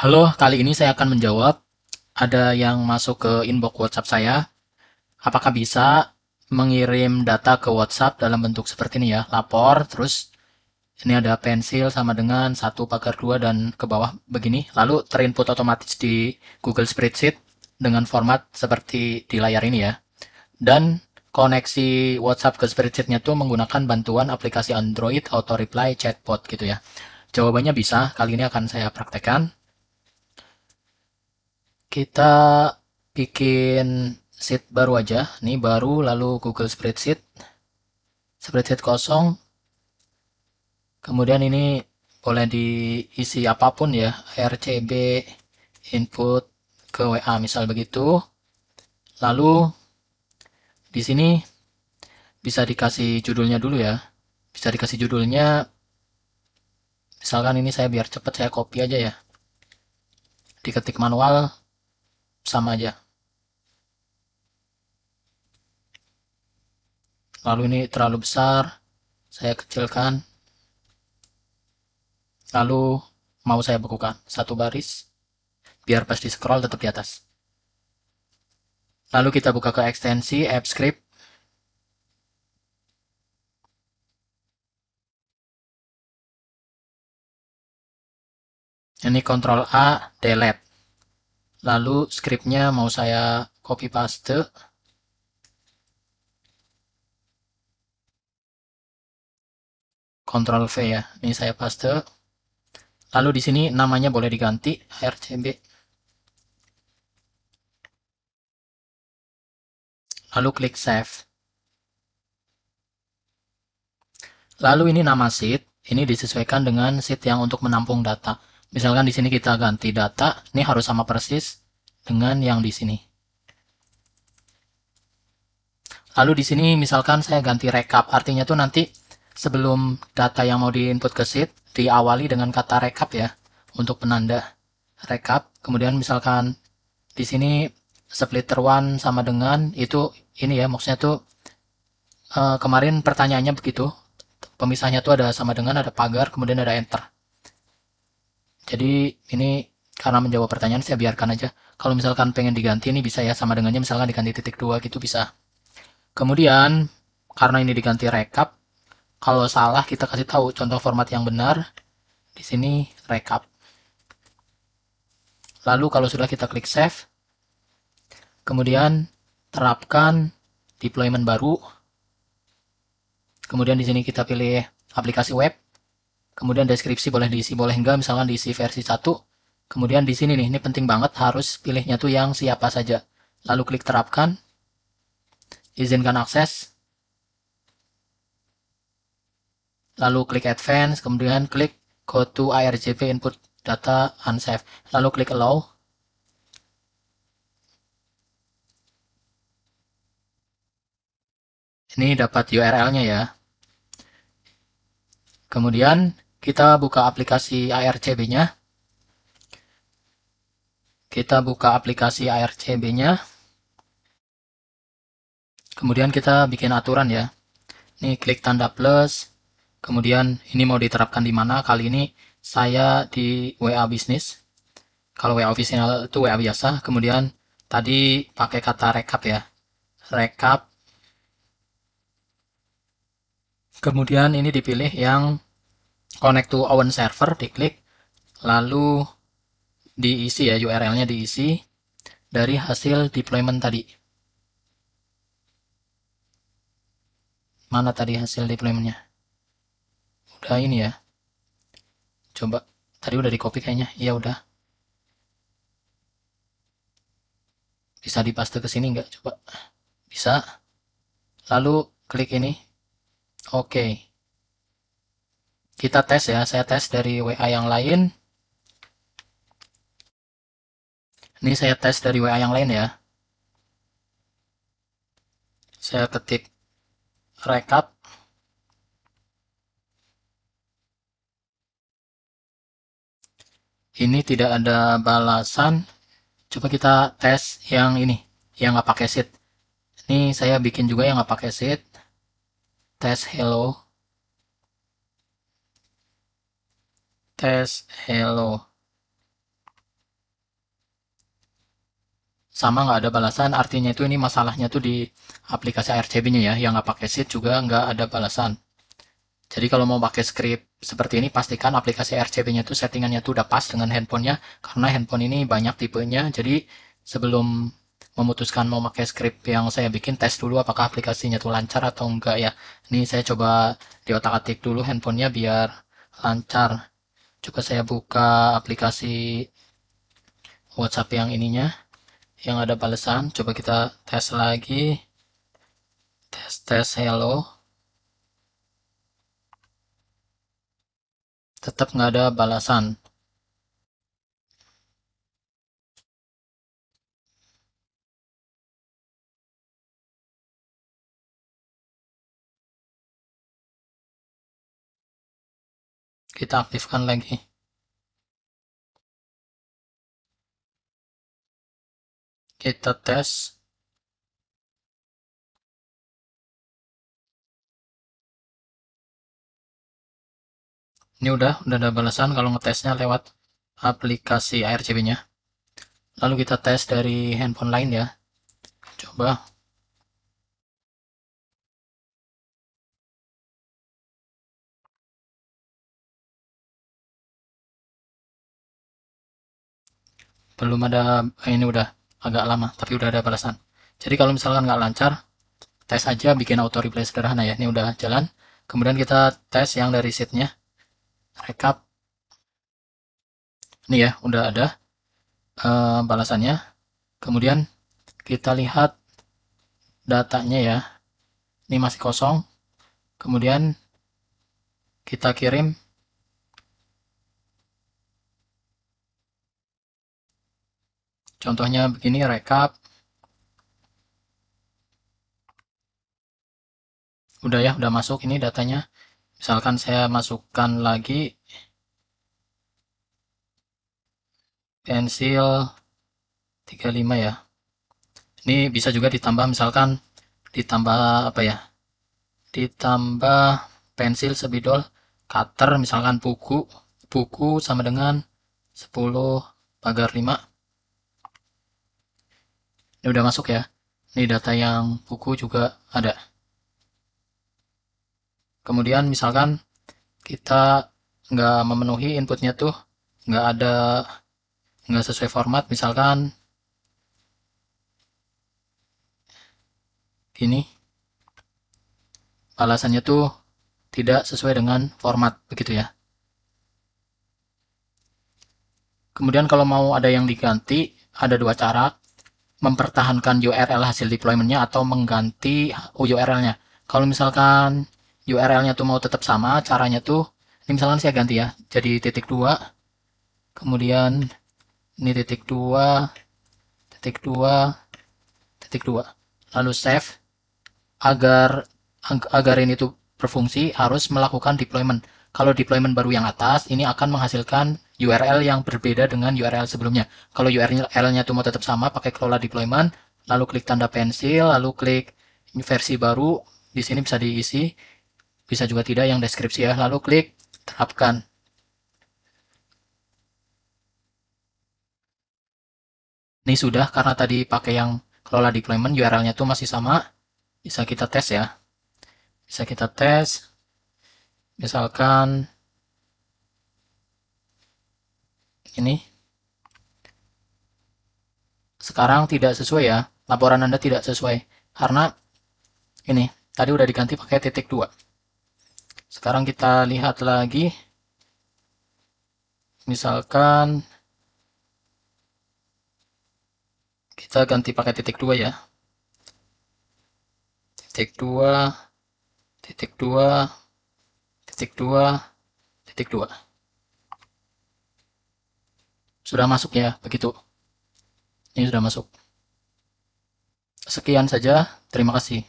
Halo, kali ini saya akan menjawab. Ada yang masuk ke inbox WhatsApp saya. Apakah bisa mengirim data ke WhatsApp dalam bentuk seperti ini ya? Lapor, terus ini ada pensil sama dengan 1/2 dan ke bawah begini. Lalu terinput otomatis di Google Spreadsheet dengan format seperti di layar ini ya. Dan koneksi WhatsApp ke spreadsheet-nya tuh menggunakan bantuan aplikasi Android Auto Reply Chatbot gitu ya. Jawabannya bisa, kali ini akan saya praktekkan. Kita bikin sheet baru aja. Ini baru, lalu Google Spreadsheet. Spreadsheet kosong. Kemudian ini boleh diisi apapun ya. RCB, input ke WA, misal begitu. Lalu di sini bisa dikasih judulnya dulu ya. Bisa dikasih judulnya. Misalkan ini saya biar cepat saya copy aja ya. Diketik manual sama aja. Lalu ini terlalu besar. Saya kecilkan. Lalu mau saya bekukan satu baris biar pas di scroll tetap di atas. Lalu kita buka ke ekstensi AppScript. Ini Ctrl A, delete. Lalu scriptnya mau saya copy paste. Ctrl V ya. Ini saya paste. Lalu di sini namanya boleh diganti RCB. Lalu klik save. Lalu ini nama sheet. Ini disesuaikan dengan sheet yang untuk menampung data. Misalkan di sini kita ganti data, ini harus sama persis dengan yang di sini. Lalu di sini misalkan saya ganti rekap, artinya tuh nanti sebelum data yang mau diinput ke sheet diawali dengan kata rekap ya untuk penanda rekap. Kemudian misalkan di sini splitter one sama dengan itu ini ya maksudnya tuh kemarin pertanyaannya begitu. Pemisahnya tuh ada sama dengan ada pagar kemudian ada enter. Jadi ini karena menjawab pertanyaan saya biarkan aja. Kalau misalkan pengen diganti ini bisa ya sama dengannya misalkan diganti titik 2 gitu bisa. Kemudian karena ini diganti rekap, kalau salah kita kasih tahu contoh format yang benar. Di sini rekap. Lalu kalau sudah kita klik save, kemudian terapkan deployment baru. Kemudian di sini kita pilih aplikasi web. Kemudian deskripsi boleh diisi, boleh enggak, misalkan diisi versi 1. Kemudian di sini nih, ini penting banget harus pilihnya tuh yang siapa saja. Lalu klik terapkan, izinkan akses. Lalu klik advance, kemudian klik go to ARJP input data unsafe. Lalu klik allow. Ini dapat URL-nya ya. Kemudian kita buka aplikasi ARCB-nya. Kita buka aplikasi ARCB-nya. Kemudian kita bikin aturan ya. Ini klik tanda plus. Kemudian ini mau diterapkan di mana? Kali ini saya di WA bisnis. Kalau WA official itu WA biasa. Kemudian tadi pakai kata rekap ya. Rekap. Kemudian ini dipilih yang connect to own server, diklik. Lalu diisi ya URL-nya diisi dari hasil deployment tadi. Mana tadi hasil deploymentnya? Udah ini ya. Coba tadi udah di copy kayaknya. Iya udah. Bisa dipaste ke sini nggak? Coba. Bisa. Lalu klik ini. Oke. Kita tes ya. Saya tes dari WA yang lain. Ini saya tes dari WA yang lain ya. Saya ketik rekap. Ini tidak ada balasan. Coba kita tes yang ini. Yang nggak pakai sheet. Ini saya bikin juga yang nggak pakai sheet. Tes hello. Tes hello. sama nggak ada balasan, artinya itu ini masalahnya tuh di aplikasi ARCB-nya ya, yang nggak pakai sheet juga nggak ada balasan. Jadi kalau mau pakai script seperti ini, pastikan aplikasi RCB-nya tuh settingannya tuh udah pas dengan handphonenya, karena handphone ini banyak tipenya. Jadi sebelum memutuskan mau pakai script yang saya bikin, tes dulu apakah aplikasinya tuh lancar atau enggak ya. Ini saya coba di otak-atik dulu handphonenya biar lancar. Coba saya buka aplikasi WhatsApp yang ininya, yang ada balasan. Coba kita tes lagi. Tes hello. Tetap nggak ada balasan. Kita aktifkan lagi. Kita tes. Ini udah ada balasan kalau ngetesnya lewat aplikasi ARCB-nya. Lalu kita tes dari handphone lain ya. Coba. Belum ada, ini udah agak lama, tapi udah ada balasan. Jadi kalau misalkan nggak lancar, tes aja bikin auto replay sederhana ya. Ini udah jalan. Kemudian kita tes yang dari sheet-nya. Rekap. Ini ya, udah ada balasannya. Kemudian kita lihat datanya ya. Ini masih kosong. Kemudian kita kirim. Contohnya begini, rekap. Udah ya, udah masuk ini datanya. Misalkan saya masukkan lagi pensil 35 ya. Ini bisa juga ditambah, misalkan ditambah apa ya? Ditambah pensil sebidol, cutter misalkan buku sama dengan 10/5. Ini udah masuk ya. Ini data yang buku juga ada. Kemudian misalkan kita nggak memenuhi inputnya tuh, nggak sesuai format, misalkan gini, balasannya tuh tidak sesuai dengan format begitu ya. Kemudian kalau mau ada yang diganti, ada dua cara, mempertahankan URL hasil deploymentnya atau mengganti URL-nya. Kalau misalkan URL-nya tuh mau tetap sama, caranya tuh, ini misalkan saya ganti ya, jadi .2, kemudian ini .2, .2, lalu save. Agar ini tuh berfungsi, harus melakukan deployment. Kalau deployment baru yang atas, ini akan menghasilkan URL yang berbeda dengan URL sebelumnya. Kalau URL-nya tuh mau tetap sama, pakai kelola deployment, lalu klik tanda pensil, lalu klik versi baru. Di sini bisa diisi, bisa juga tidak yang deskripsi ya. Lalu klik terapkan. Ini sudah, karena tadi pakai yang kelola deployment, URL-nya tuh masih sama. Bisa kita tes ya. Bisa kita tes. Misalkan ini. Sekarang tidak sesuai ya. Laporan Anda tidak sesuai. Karena ini tadi udah diganti pakai .2. Sekarang kita lihat lagi. Misalkan kita ganti pakai .2 ya. .2, .2, .2. Sudah masuk ya, begitu. Ini sudah masuk. Sekian saja, terima kasih.